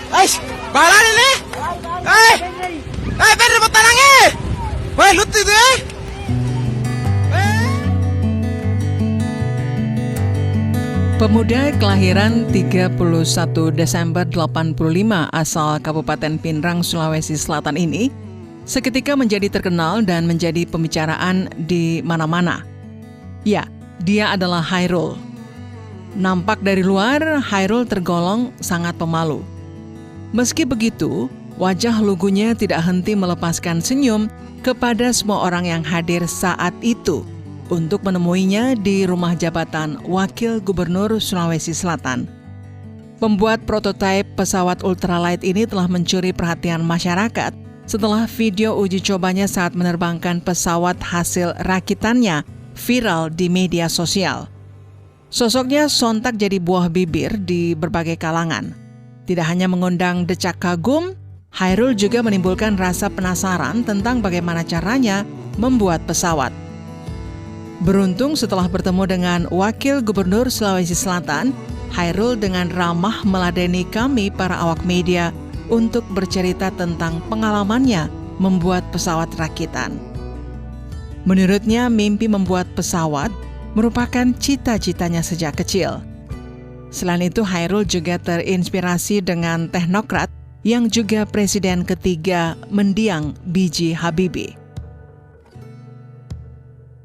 Aish, bahala ini. Pedro betanang Weh, lutu itu Pemuda kelahiran 31 Desember 85 asal Kabupaten Pinrang, Sulawesi Selatan ini seketika menjadi terkenal dan menjadi pembicaraan di mana-mana. Ya, dia adalah Chairul. Nampak dari luar, Chairul tergolong sangat pemalu. Meski begitu, wajah lugunya tidak henti melepaskan senyum kepada semua orang yang hadir saat itu untuk menemuinya di rumah jabatan Wakil Gubernur Sulawesi Selatan. Pembuat prototipe pesawat ultralight ini telah mencuri perhatian masyarakat setelah video uji cobanya saat menerbangkan pesawat hasil rakitannya viral di media sosial. Sosoknya sontak jadi buah bibir di berbagai kalangan. Tidak hanya mengundang decak kagum, Chairul juga menimbulkan rasa penasaran tentang bagaimana caranya membuat pesawat. Beruntung setelah bertemu dengan Wakil Gubernur Sulawesi Selatan, Chairul dengan ramah meladeni kami para awak media untuk bercerita tentang pengalamannya membuat pesawat rakitan. Menurutnya, mimpi membuat pesawat merupakan cita-citanya sejak kecil. Selain itu, Chairul juga terinspirasi dengan teknokrat yang juga presiden ketiga mendiang B.J. Habibie.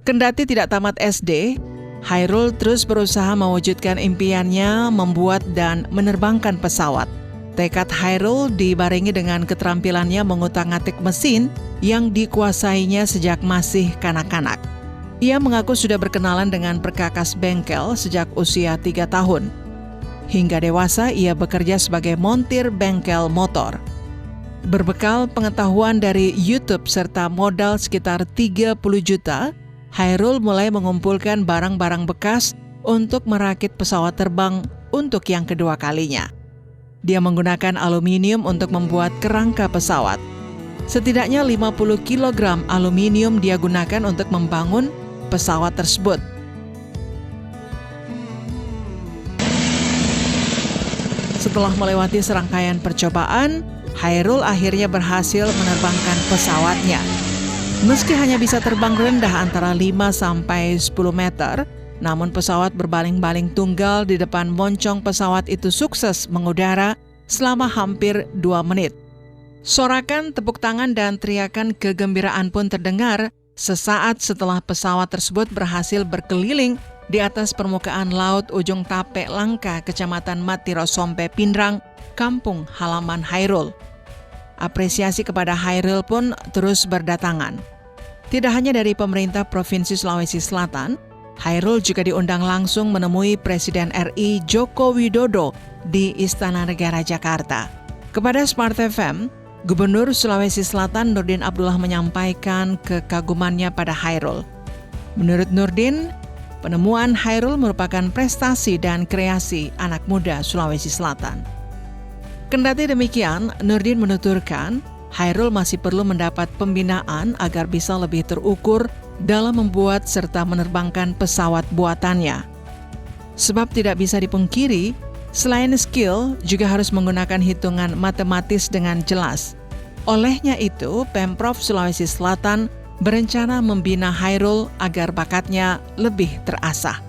Kendati tidak tamat SD, Chairul terus berusaha mewujudkan impiannya membuat dan menerbangkan pesawat. Tekad Chairul dibarengi dengan keterampilannya mengutak-atik mesin yang dikuasainya sejak masih kanak-kanak. Ia mengaku sudah berkenalan dengan perkakas bengkel sejak usia 3 tahun. Hingga dewasa, ia bekerja sebagai montir bengkel motor. Berbekal pengetahuan dari YouTube serta modal sekitar 30 juta, Chairul mulai mengumpulkan barang-barang bekas untuk merakit pesawat terbang untuk yang kedua kalinya. Dia menggunakan aluminium untuk membuat kerangka pesawat. Setidaknya 50 kg aluminium dia gunakan untuk membangun pesawat tersebut. Setelah melewati serangkaian percobaan, Chairul akhirnya berhasil menerbangkan pesawatnya. Meski hanya bisa terbang rendah antara 5-10 meter, namun pesawat berbaling-baling tunggal di depan moncong pesawat itu sukses mengudara selama hampir 2 menit. Sorakan, tepuk tangan, dan teriakan kegembiraan pun terdengar sesaat setelah pesawat tersebut berhasil berkeliling di atas permukaan laut ujung Tape Langka, Kecamatan Matiro Sompe, Pinrang, kampung halaman Chairul. Apresiasi kepada Chairul pun terus berdatangan. Tidak hanya dari pemerintah Provinsi Sulawesi Selatan, Chairul juga diundang langsung menemui Presiden RI Joko Widodo di Istana Negara Jakarta. Kepada Smart FM, Gubernur Sulawesi Selatan Nurdin Abdullah menyampaikan kekagumannya pada Chairul. Menurut Nurdin, penemuan Chairul merupakan prestasi dan kreasi anak muda Sulawesi Selatan. Kendati demikian, Nurdin menuturkan, Chairul masih perlu mendapat pembinaan agar bisa lebih terukur dalam membuat serta menerbangkan pesawat buatannya. Sebab tidak bisa dipungkiri, selain skill, juga harus menggunakan hitungan matematis dengan jelas. Olehnya itu, Pemprov Sulawesi Selatan berencana membina Chairul agar bakatnya lebih terasah.